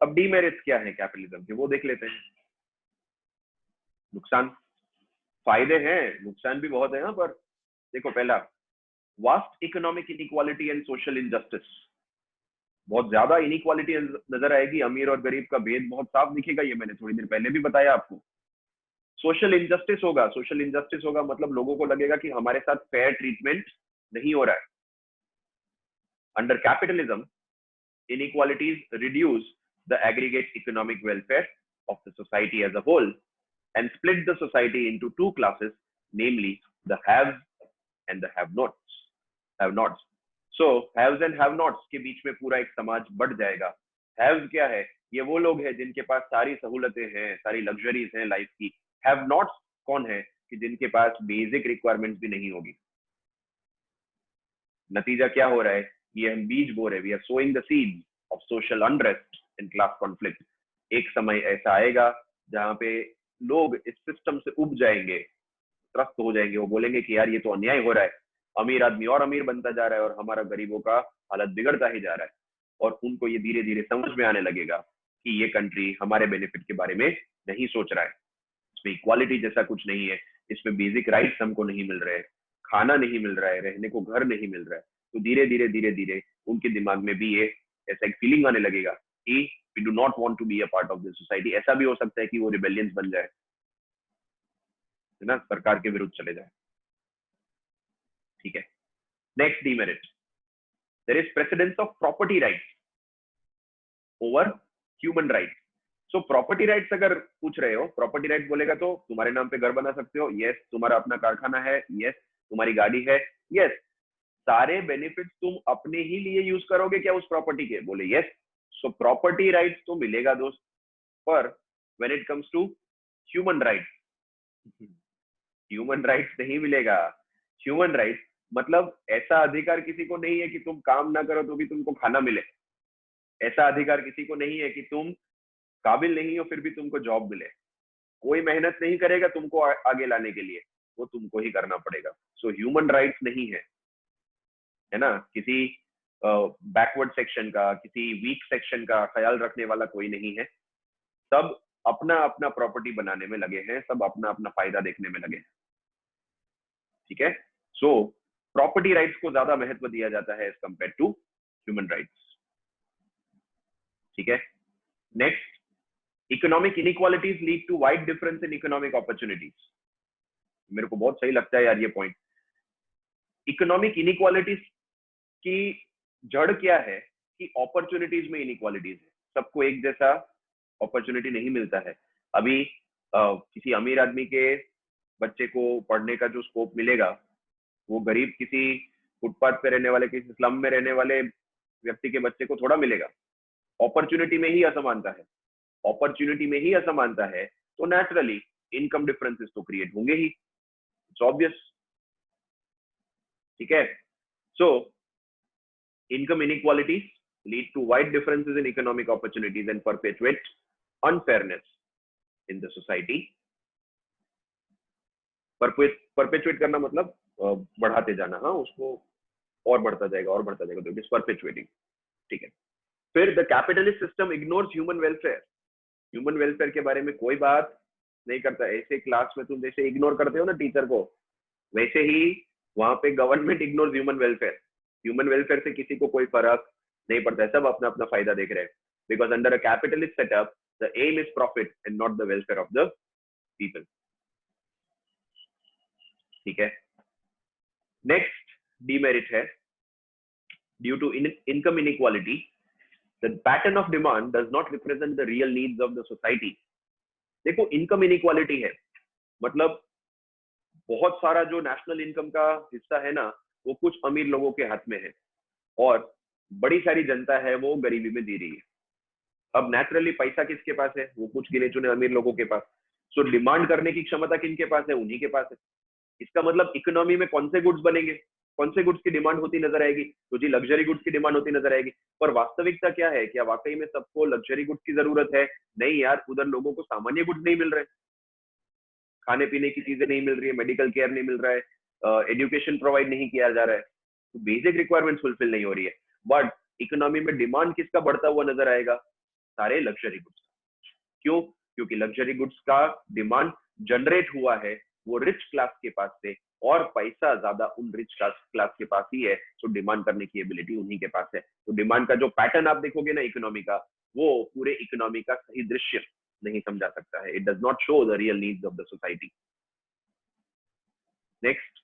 अब डीमेरिट्स क्या है कैपिटलिज्म के, वो देख लेते हैं। नुकसान, फायदे हैं, नुकसान भी बहुत है यहाँ पर। देखो, पहला, vast economic inequality and social injustice. बहुत ज्यादा इनइक्वालिटी नजर आएगी, अमीर और गरीब का भेद बहुत साफ दिखेगा, ये मैंने थोड़ी देर पहले भी बताया आपको। सोशल इनजस्टिस होगा, सोशल इनजस्टिस होगा मतलब लोगों को लगेगा कि हमारे साथ फेयर ट्रीटमेंट नहीं हो रहा है। Under capitalism, inequalities reduce the aggregate economic welfare of the society as a whole and split the society into two classes, namely the haves and the have-nots. Have-nots. So haves and have-nots के बीच में पूरा एक समाज बढ़ जाएगा। Haves क्या है? ये वो लोग हैं जिनके पास सारी सहूलतें हैं, सारी लग्जरीज हैं लाइफ की। Have-nots कौन है? कि जिनके पास बेसिक रिक्वायरमेंट्स भी नहीं होगी। नतीजा क्या हो रहा है? ये हम बीज बो रहे हैं, we are sowing the seeds of social unrest and class conflict. एक समय ऐसा आएगा जहां पे लोग इस सिस्टम से उब जाएंगे, त्रस्त हो जाएंगे, वो बोलेंगे कि यार ये तो अन्याय हो रहा है, अमीर आदमी और अमीर बनता जा रहा है और हमारा गरीबों का हालत बिगड़ता ही जा रहा है। और उनको ये धीरे धीरे समझ में आने लगेगा कि ये कंट्री हमारे बेनिफिट के बारे में नहीं सोच रहा है, इसमें इक्वालिटी जैसा कुछ नहीं है, इसमें बेसिक राइट्स हमको नहीं मिल रहे हैं, खाना नहीं मिल रहा है, रहने को घर नहीं मिल रहा है। तो धीरे धीरे उनके दिमाग में भी ये ऐसा एक फीलिंग आने लगेगा कि we do not want to be a part of this society. ऐसा भी हो सकता है कि वो रिबेलियंस बन जाए, है ना, सरकार के विरुद्ध चले जाए। ठीक है, next demerit, there is precedence of property rights over human rights. So property rights अगर पूछ रहे हो, प्रॉपर्टी राइट्स बोलेगा तो तुम्हारे नाम पे घर बना सकते हो, यस, तुम्हारा अपना कारखाना है, यस, तुम्हारी गाड़ी है, यस, सारे बेनिफिट्स तुम अपने ही लिए यूज करोगे क्या उस प्रॉपर्टी के, बोले यस। सो प्रॉपर्टी राइट्स तो मिलेगा दोस्त, पर when it comes to human rights, human rights नहीं मिलेगा। ह्यूमन राइट्स मतलब ऐसा अधिकार किसी को नहीं है कि तुम काम ना करो तो भी तुमको खाना मिले, ऐसा अधिकार किसी को नहीं है कि तुम काबिल नहीं हो फिर भी तुमको जॉब मिले, कोई मेहनत नहीं करेगा तुमको आगे लाने के लिए, वो तुमको ही करना पड़ेगा। सो ह्यूमन राइट्स नहीं है ना, किसी बैकवर्ड सेक्शन का, किसी वीक सेक्शन का ख्याल रखने वाला कोई नहीं है, सब अपना अपना प्रॉपर्टी बनाने में लगे हैं, सब अपना अपना फायदा देखने में लगे हैं। ठीक है, सो प्रॉपर्टी राइट्स को ज्यादा महत्व दिया जाता है as compare to human rights. ठीक है, next, economic inequalities lead to wide difference in economic opportunities. मेरे को बहुत सही लगता है यार ये पॉइंट। इकोनॉमिक इनइक्वालिटीज की जड़ क्या है कि अपॉर्चुनिटीज में इनइक्वालिटीज है, सबको एक जैसा अपॉर्चुनिटी नहीं मिलता है। अभी किसी अमीर आदमी के बच्चे को पढ़ने का जो स्कोप मिलेगा वो गरीब किसी फुटपाथ पे रहने वाले, किसी स्लम में रहने वाले व्यक्ति के बच्चे को थोड़ा मिलेगा। अपॉर्चुनिटी में ही असमानता है, अपॉर्चुनिटी में ही असमानता है, तो नेचुरली इनकम डिफरेंसेस तो क्रिएट होंगे ही, इट्स ऑब्वियस। ठीक है, so income inequalities lead to wide differences in economic opportunities and perpetuate unfairness in the society. Perpetuate करना मतलब बढ़ाते जाना, हाँ, उसको और बढ़ता जाएगा और बढ़ता जाएगा, तो इट इज परपेचुएटिंग। ठीक है, फिर the capitalist system ignores human welfare. Human welfare के बारे में कोई बात नहीं करता। ऐसे क्लास में तुम जैसे इग्नोर करते हो ना टीचर को, वैसे ही वहां पे government ignores human welfare. Human welfare से किसी को कोई फर्क नहीं पड़ता है, सब अपना अपना फायदा देख रहे हैं, because under a capitalist setup the aim is profit and not the welfare of the people. ठीक है, नेक्स्ट डीमेरिट है, due to income inequality the pattern of demand does not represent the real needs of the society। देखो, income inequality है मतलब बहुत सारा जो national income का हिस्सा है ना वो कुछ अमीर लोगों के हाथ में है और बड़ी सारी जनता है वो गरीबी में जी रही है। अब नेचुरली पैसा किसके पास है, वो कुछ गिने चुने अमीर लोगों के पास। सो डिमांड करने की क्षमता किनके पास है, उन्हीं के पास है। इसका मतलब इकोनॉमी में कौन से गुड्स बनेंगे, कौन से गुड्स की डिमांड होती नजर आएगी, तो जी लग्जरी गुड्स की डिमांड होती नजर आएगी। पर वास्तविकता क्या है, क्या वाकई में सबको लग्जरी गुड्स की जरूरत है? नहीं यार, उधर लोगों को सामान्य गुड्स नहीं मिल रहे, खाने पीने की चीजें नहीं मिल रही है, मेडिकल केयर नहीं मिल रहा है, एजुकेशन प्रोवाइड नहीं किया जा रहा है, तो बेसिक रिक्वायरमेंट फुलफिल नहीं हो रही है। बट इकोनॉमी में डिमांड किसका बढ़ता हुआ नजर आएगा, सारे लग्जरी गुड्स। क्यों? क्योंकि लग्जरी गुड्स का डिमांड जनरेट हुआ है वो रिच क्लास के पास से, और पैसा ज्यादा उन रिच क्लास के पास ही है, तो डिमांड करने की एबिलिटी उन्हीं के पास है। तो डिमांड का जो पैटर्न आप देखोगे ना इकोनॉमी का, वो पूरे इकोनॉमी का सही दृश्य नहीं समझा सकता है। It does not show the real needs of the society. Next,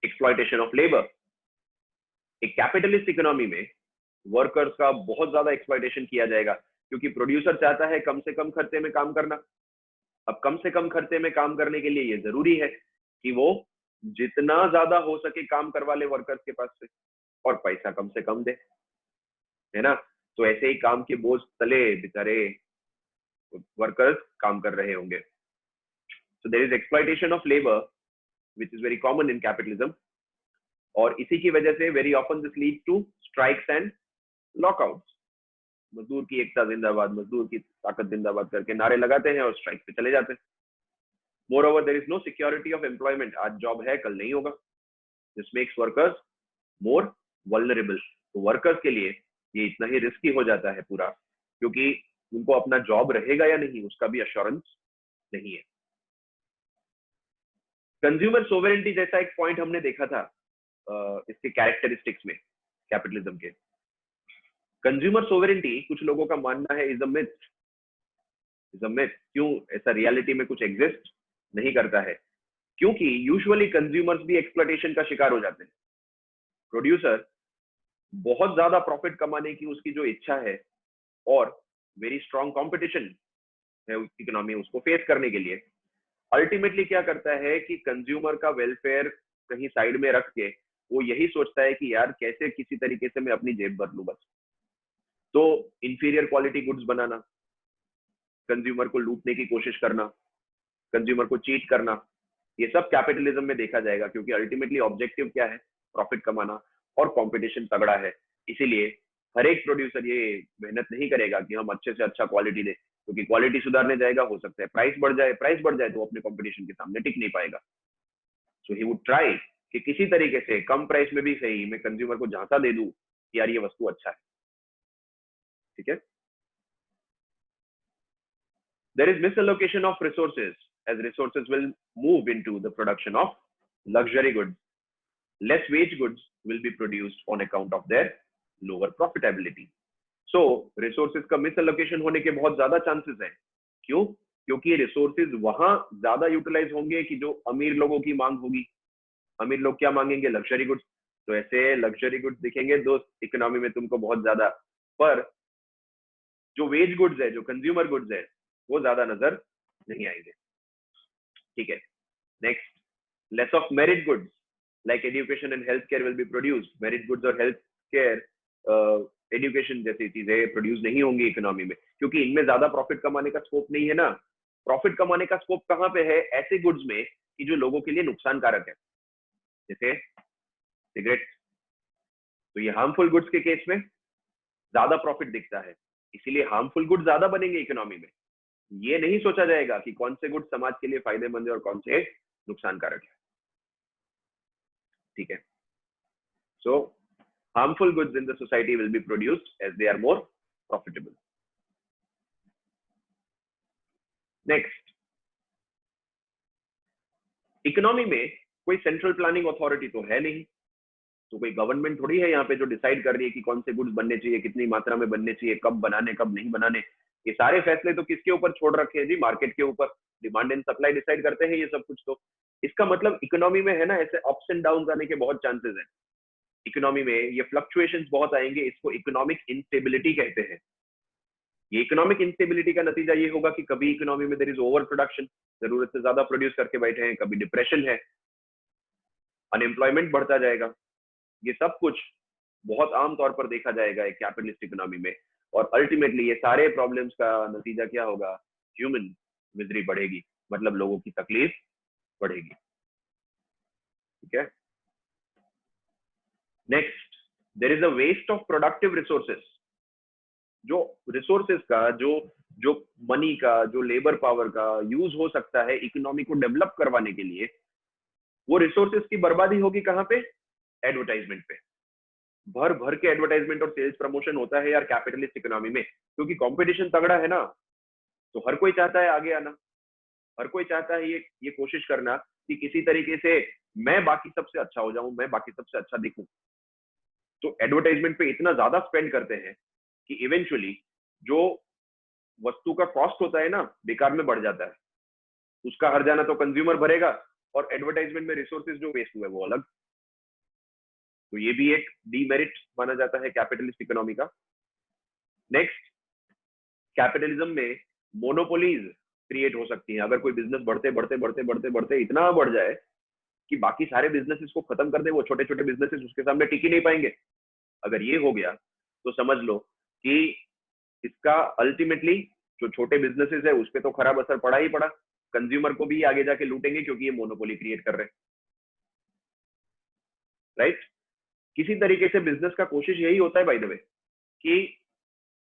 exploitation of labour. एक कैपिटलिस्ट इकोनॉमी में वर्कर्स का बहुत ज्यादा एक्सप्लॉयटेशन किया जाएगा, क्योंकि प्रोड्यूसर चाहता है कम से कम खर्चे में काम करना। अब कम से कम खर्चे में काम करने के लिए ये जरूरी है कि वो जितना ज्यादा हो सके काम करवा ले वर्कर्स के पास से, और पैसा कम से कम दे, है ना। तो ऐसे ही काम के बोझ तले बेचारे वर्कर्स काम कर रहे होंगे। So there is exploitation of labour which is very common in capitalism, और इसी की वजह से very often this lead to strikes and lockouts. मजदूर की एकता जिंदाबाद, मजदूर की ताकत जिंदाबाद करके नारे लगाते हैं और स्ट्राइक पे चले जाते हैं। Moreover, there is no security of employment। आज जॉब है कल नहीं होगा। This makes workers more vulnerable। तो वर्कर्स के लिए ये इतना ही रिस्की हो जाता है पूरा, क्योंकि उनको अपना जॉब रहेगा या नहीं उसका भी अश्योरेंस नहीं है। कंज्यूमर सोवरेनिटी जैसा एक पॉइंट हमने देखा था इसके कैरेक्टरिस्टिक्स में कैपिटलिज्म के। कंज्यूमर सोवरेनिटी कुछ लोगों का मानना है इज अ मिथ। क्यों? ऐसा रियलिटी में कुछ एग्जिस्ट नहीं करता है, क्योंकि यूजुअली कंज्यूमर्स भी एक्सप्लॉयटेशन का शिकार हो जाते हैं। प्रोड्यूसर बहुत ज्यादा प्रॉफिट कमाने की उसकी जो इच्छा है और वेरी स्ट्रॉन्ग कंपटीशन है इकोनॉमी उसको फेस करने के लिए, अल्टीमेटली क्या करता है कि कंज्यूमर का वेलफेयर कहीं साइड में रख के वो यही सोचता है कि यार कैसे किसी तरीके से मैं अपनी जेब भर लूं बस। तो इंफीरियर क्वालिटी गुड्स बनाना, कंज्यूमर को लूटने की कोशिश करना, कंज्यूमर को चीट करना, ये सब कैपिटलिज्म में देखा जाएगा, क्योंकि अल्टीमेटली ऑब्जेक्टिव क्या है? प्रॉफिट कमाना, और कंपटीशन तगड़ा है। इसीलिए हर एक प्रोड्यूसर ये मेहनत नहीं करेगा कि हम अच्छे से अच्छा क्वालिटी दे, क्योंकि क्वालिटी सुधारने जाएगा, हो सकता है प्राइस बढ़ जाए तो वो अपने कंपटीशन के सामने टिक नहीं पाएगा। सो ही वुड ट्राई कि किसी तरीके से कम प्राइस में भी सही मैं कंज्यूमर को झांसा दे दूं कि यार ये वस्तु अच्छा है। ठीक है। There is misallocation of resources, as resources will move into the production of luxury goods. Less wage goods will be produced on account of their lower profitability. So resources का misallocation होने के बहुत ज्यादा chances हैं। क्यों? क्योंकि resources वहां ज्यादा यूटिलाइज होंगे कि जो अमीर लोगों की मांग होगी। अमीर लोग क्या मांगेंगे? Luxury goods. तो ऐसे लग्जरी गुड्स दिखेंगे दोस्त इकोनॉमी में तुमको बहुत ज्यादा, पर जो वेज गुड्स है, जो कंज्यूमर गुड्स है, वो ज्यादा नजर नहीं आएंगे। ठीक है। Next, less of merit goods like education and health care will be produced. Merit goods और हेल्थ केयर, एजुकेशन जैसी चीजें प्रोड्यूस नहीं होंगी इकोनॉमी में, क्योंकि इनमें ज्यादा प्रॉफिट कमाने का स्कोप नहीं है ना। प्रॉफिट कमाने का स्कोप कहाँ पे है? ऐसे गुड्स में कि जो लोगों के लिए नुकसानकारक है, जैसे सिगरेट। तो ये हार्मफुल गुड्स के केस में ज्यादा प्रॉफिट दिखता है, इसीलिए हार्मफुल गुड्स ज्यादा बनेंगे इकोनॉमी में। ये नहीं सोचा जाएगा कि कौन से गुड समाज के लिए फायदेमंद है और कौन से नुकसानकारक है। ठीक है। So harmful goods in the society will be produced as they are more profitable. Next, economy में कोई सेंट्रल प्लानिंग अथॉरिटी तो है नहीं, तो कोई गवर्नमेंट थोड़ी है यहाँ पे जो डिसाइड कर रही है कि कौन से गुड्स बनने चाहिए, कितनी मात्रा में बनने चाहिए, कब बनाने कब नहीं बनाने। ये सारे फैसले तो किसके ऊपर छोड़ रखे हैं जी? मार्केट के ऊपर। डिमांड एंड सप्लाई डिसाइड करते हैं ये सब कुछ। तो इसका मतलब इकोनॉमी में है ना, ऐसे अप्स एंड डाउन आने के बहुत चांसेस हैं। इकोनॉमी में ये फ्लक्चुएशंस बहुत आएंगे, इसको इकोनॉमिक इंस्टेबिलिटी कहते हैं। ये इकोनॉमिक इंस्टेबिलिटी का नतीजा ये होगा कि कभी इकोनॉमी में देयर इज ओवर प्रोडक्शन, जरूरत से ज्यादा प्रोड्यूस करके बैठे हैं, कभी डिप्रेशन है, अनएम्प्लॉयमेंट बढ़ता जाएगा। ये सब कुछ बहुत आम तौर पर देखा जाएगा एक कैपिटलिस्ट इकोनॉमी में, और अल्टीमेटली ये सारे प्रॉब्लम्स का नतीजा क्या होगा? ह्यूमन मिजरी बढ़ेगी, मतलब लोगों की तकलीफ बढ़ेगी। ठीक है। Next, there is a waste of productive resources. जो रिसोर्सेस का, जो मनी का, जो लेबर पावर का यूज हो सकता है इकोनॉमी को डेवलप करवाने के लिए, वो रिसोर्सेस की बर्बादी होगी कहाँ पे? एडवर्टाइजमेंट पे। भर भर के एडवर्टाइजमेंट और सेल्स प्रमोशन होता है यार कैपिटलिस्ट इकोनॉमी में, क्योंकि कंपटीशन तगड़ा है ना। तो हर कोई चाहता है आगे आना, हर कोई चाहता है ये कोशिश करना कि किसी तरीके से मैं बाकी सबसे अच्छा हो जाऊं, मैं बाकी सबसे अच्छा दिखूं। तो एडवर्टाइजमेंट पे इतना ज्यादा स्पेंड करते हैं कि इवेंचुअली जो वस्तु का कॉस्ट होता है ना, बेकार में बढ़ जाता है। उसका हर जाना तो कंज्यूमर भरेगा, और एडवर्टाइजमेंट में रिसोर्सेज जो वेस्ट हुए वो अलग। तो ये भी एक डीमेरिट माना जाता है कैपिटलिस्ट इकोनॉमी का। नेक्स्ट, कैपिटलिज्म में मोनोपोलीज क्रिएट हो सकती है। अगर कोई बिजनेस बढ़ते बढ़ते बढ़ते बढ़ते बढ़ते इतना बढ़ जाए कि बाकी सारे बिजनेसेस को खत्म कर दे, वो छोटे छोटे बिजनेसेस उसके सामने टिक ही नहीं पाएंगे। अगर ये हो गया तो समझ लो कि इसका अल्टीमेटली जो छोटे बिजनेसेस है उस पर तो खराब असर पड़ा ही पड़ा। कंज्यूमर को भी आगे जाके लूटेंगे, क्योंकि ये मोनोपोली क्रिएट कर रहे हैं। राइट। किसी तरीके से बिजनेस का कोशिश यही होता है बाय द वे कि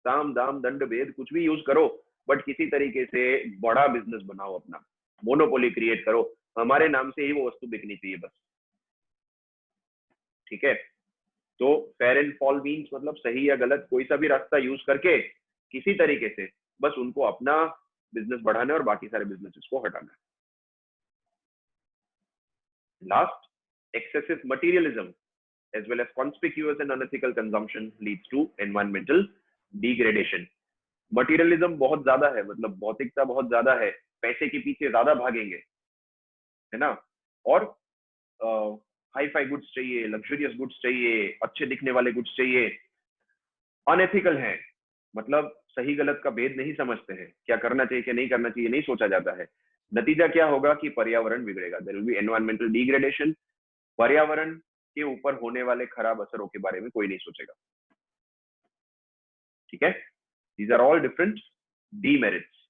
साम दाम दंड भेद कुछ भी यूज करो, बट किसी तरीके से बड़ा बिजनेस बनाओ, अपना मोनोपोली क्रिएट करो, हमारे नाम से ही वो वस्तु बिकनी चाहिए बस। ठीक है। तो फेयर एंड फॉल मीन्स मतलब सही या गलत कोई सा भी रास्ता यूज करके किसी तरीके से बस उनको अपना बिजनेस बढ़ाना और बाकी सारे बिजनेसेस को हटाना। Last, excessive materialism as well as conspicuous and unethical consumption leads to environmental degradation. Materialism बहुत ज्यादा है, मतलब भौतिकता बहुत ज्यादा है, पैसे के पीछे ज्यादा भागेंगे, है ना, और हाई फाई गुड्स चाहिए, लग्जरियस गुड्स चाहिए, अच्छे दिखने वाले गुड्स चाहिए, अनएथिकल हैं, मतलब सही गलत का भेद नहीं समझते हैं, क्या करना चाहिए क्या नहीं करना चाहिए नहीं सोचा जाता है। नतीजा क्या होगा कि पर्यावरण बिगड़ेगा, there will be environmental degradation, पर्यावरण के ऊपर होने वाले खराब असरों के बारे में कोई नहीं सोचेगा। ठीक है, these are all different demerits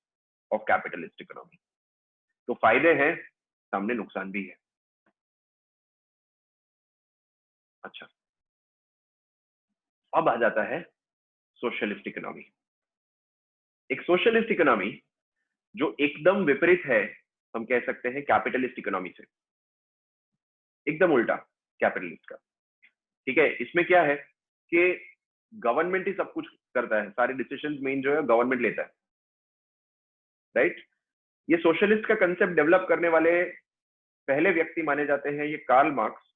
of capitalist economy. तो फायदे हैं, सामने नुकसान भी है। अच्छा, अब आ जाता है सोशलिस्ट इकोनॉमी। एक सोशलिस्ट इकोनॉमी जो एकदम विपरीत है, हम कह सकते हैं कैपिटलिस्ट इकोनॉमी से, एकदम उल्टा कैपिटलिस्ट का। ठीक है, इसमें क्या है कि गवर्नमेंट ही सब कुछ करता है, सारे डिसीजन मेन जो है गवर्नमेंट लेता है, राइट। ये सोशलिस्ट का कंसेप्ट डेवलप करने वाले पहले व्यक्ति माने जाते हैं ये कार्ल मार्क्स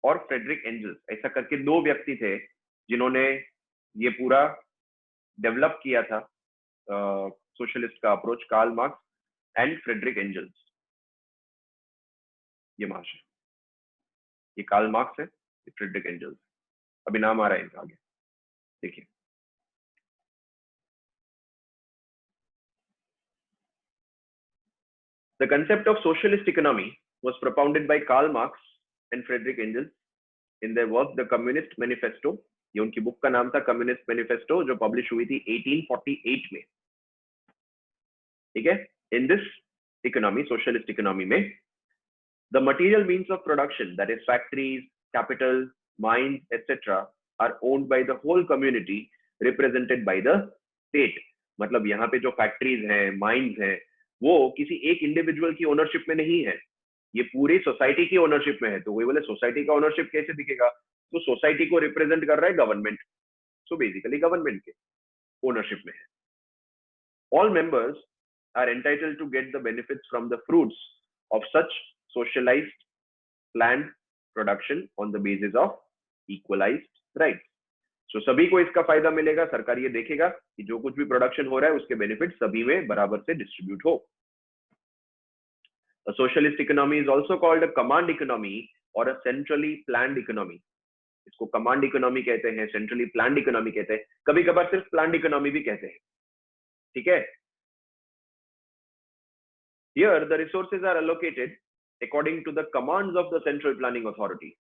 और फ्रेडरिक एंजल्स, ऐसा करके दो व्यक्ति थे जिन्होंने ये पूरा डेवलप किया था सोशलिस्ट का approach, Karl Marx and Friedrich Engels. ये महाशय, ये कार्ल मार्क्स है, ये फ्रेडरिक एंजल्स, अभी नाम आ रहा है इनका आगे, देखिए। The concept of socialist economy was propounded by Karl Marx and Friedrich Engels in their work The Communist Manifesto। ये उनकी बुक का नाम था कम्युनिस्ट मैनिफेस्टो, जो पब्लिश हुई थी 1848 में। ठीक है, in this economy, socialist economy में, the material means of production, that is factories, capital, mines, etc., are owned by the whole community represented by the state। मतलब यहाँ पे जो फैक्ट्रीज हैं, माइंस हैं, वो किसी एक इंडिविजुअल की ओनरशिप में नहीं है, ये पूरी सोसाइटी की ओनरशिप में है। तो वही बोले सोसाइटी का ओनरशिप कैसे दिखेगा, तो सोसाइटी को रिप्रेजेंट कर रहा है गवर्नमेंट, सो बेसिकली गवर्नमेंट के ओनरशिप में है। All members are entitled to get the benefits from the fruits of such socialized planned production on the basis of equalized rights। So सभी को इसका फायदा मिलेगा, सरकार ये देखेगा कि जो कुछ भी प्रोडक्शन हो रहा है उसके बेनिफिट सभी में बराबर से डिस्ट्रीब्यूट हो। A socialist economy is also called a command economy or a centrally planned economy। इसको कमांड इकोनॉमी कहते हैं, सेंट्रली प्लान्ड इकोनॉमी कहते हैं, कभी कभार सिर्फ प्लान्ड इकोनॉमी भी कहते हैं। ठीक है, here the resources are allocated according to the commands of the central planning authority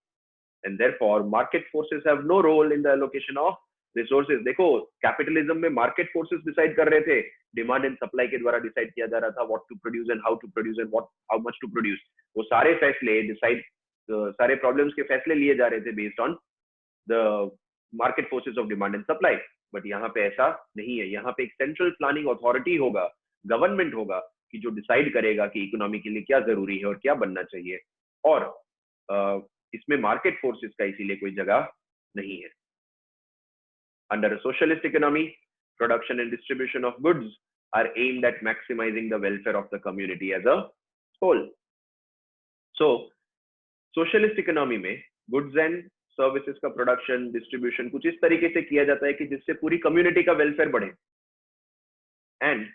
and therefore market forces have no role in the allocation of resources। देखो, कैपिटलिज्म में मार्केट फोर्सेस डिसाइड कर रहे थे, डिमांड एंड सप्लाई के द्वारा decide किया जा रहा था what to produce and how to produce and what how much to produce. वो सारे फैसले डिसाइड, सारे प्रॉब्लम्स के फैसले लिए जा रहे थे based on the market forces of demand and supply. But यहाँ पे ऐसा नहीं है, यहाँ पे एक सेंट्रल प्लानिंग अथॉरिटी होगा, गवर्नमेंट होगा, कि जो डिसाइड करेगा कि इकोनॉमी के लिए क्या जरूरी है और क्या बनना चाहिए, और इसमें मार्केट फोर्सेस का इसीलिए कोई जगह नहीं है। Under a socialist economy, production and distribution of goods are aimed at maximising the welfare of the community as a whole. So socialist economy में गुड्स एंड सर्विसेज का प्रोडक्शन डिस्ट्रीब्यूशन कुछ इस तरीके से किया जाता है कि जिससे पूरी कम्युनिटी का वेलफेयर बढ़े। एंड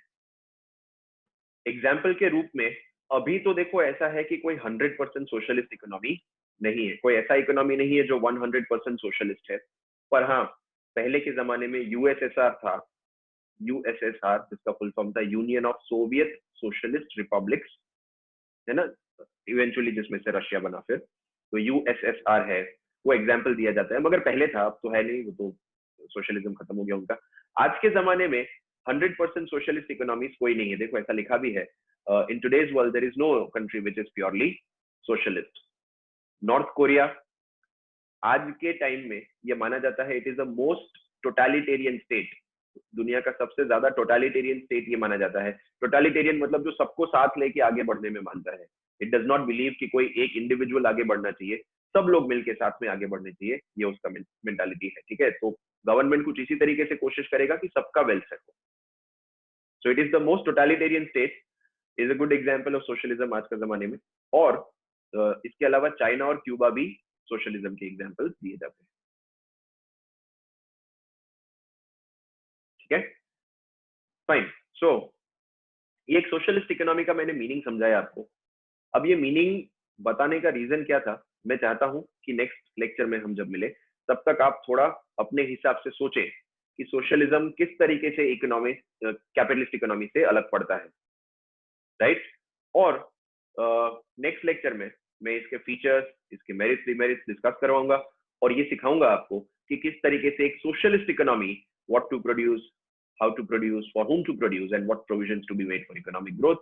एग्जाम्पल के रूप में अभी तो देखो ऐसा है कि कोई 100% सोशलिस्ट इकोनॉमी नहीं है, कोई ऐसा इकोनॉमी नहीं है जो 100% सोशलिस्ट है। पर हाँ, पहले के जमाने में यूएसएसआर था, यूएसएसआर जिसका फुल फॉर्म था union of Soviet socialist republics, है ना, इवेंचुअली जिसमें से रशिया बना फिर, तो यूएसएसआर है, वो एग्जाम्पल दिया जाता है। मगर पहले था, अब तो है नहीं, वो तो सोशलिज्म खत्म हो गया उनका। आज के जमाने में 100% सोशलिस्ट इकोनॉमीज कोई नहीं है। देखो ऐसा लिखा भी है, in today's world there is no country which is purely socialist. North Korea आज के टाइम में ये माना जाता है it is the most totalitarian state, दुनिया का सबसे ज्यादा टोटलिटेरियन स्टेट ये माना जाता है। टोटलिटेरियन मतलब जो सबको साथ लेके आगे बढ़ने में मानता है, इट डज नॉट बिलीव कि कोई एक इंडिविजुअल आगे बढ़ना चाहिए, सब लोग मिलके साथ में आगे बढ़ने चाहिए, ये उसका मेंटालिटी है। ठीक है, तो गवर्नमेंट कुछ इसी तरीके से कोशिश करेगा कि सबका वेलफेयर हो। So it is the most totalitarian state, is a good example of socialism आज के जमाने में। और इसके अलावा चाइना और क्यूबा भी सोशलिज्म के एग्जांपल दिए जाते हैं। ठीक है, फाइन। सो ये एक सोशलिस्ट इकोनॉमी का मैंने मीनिंग समझाया आपको। अब ये मीनिंग बताने का रीजन क्या था, मैं चाहता हूं कि नेक्स्ट लेक्चर में हम जब मिले तब तक आप थोड़ा अपने हिसाब से सोचें कि सोशलिज्म किस तरीके से इकोनॉमी, कैपिटलिस्ट इकोनॉमी से अलग पड़ता है, राइट। और नेक्स्ट लेक्चर में मैं इसके फीचर्स, इसके मेरिट्स डिमेरिट्स डिस्कस करवाऊंगा और ये सिखाऊंगा आपको कि किस तरीके से एक socialist economy, what to produce, how to produce, for whom to produce and what provisions to be made for economic growth,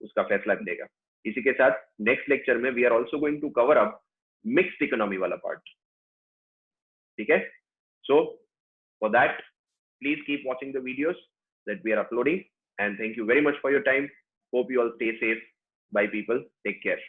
उसका फैसला मिलेगा। इसी के साथ नेक्स्ट लेक्चर में we are also going to cover up mixed economy वाला part, ठीक है। So for that please keep watching the videos that we are uploading, and thank you very much for your time. Hope you all stay safe. Bye people, take care.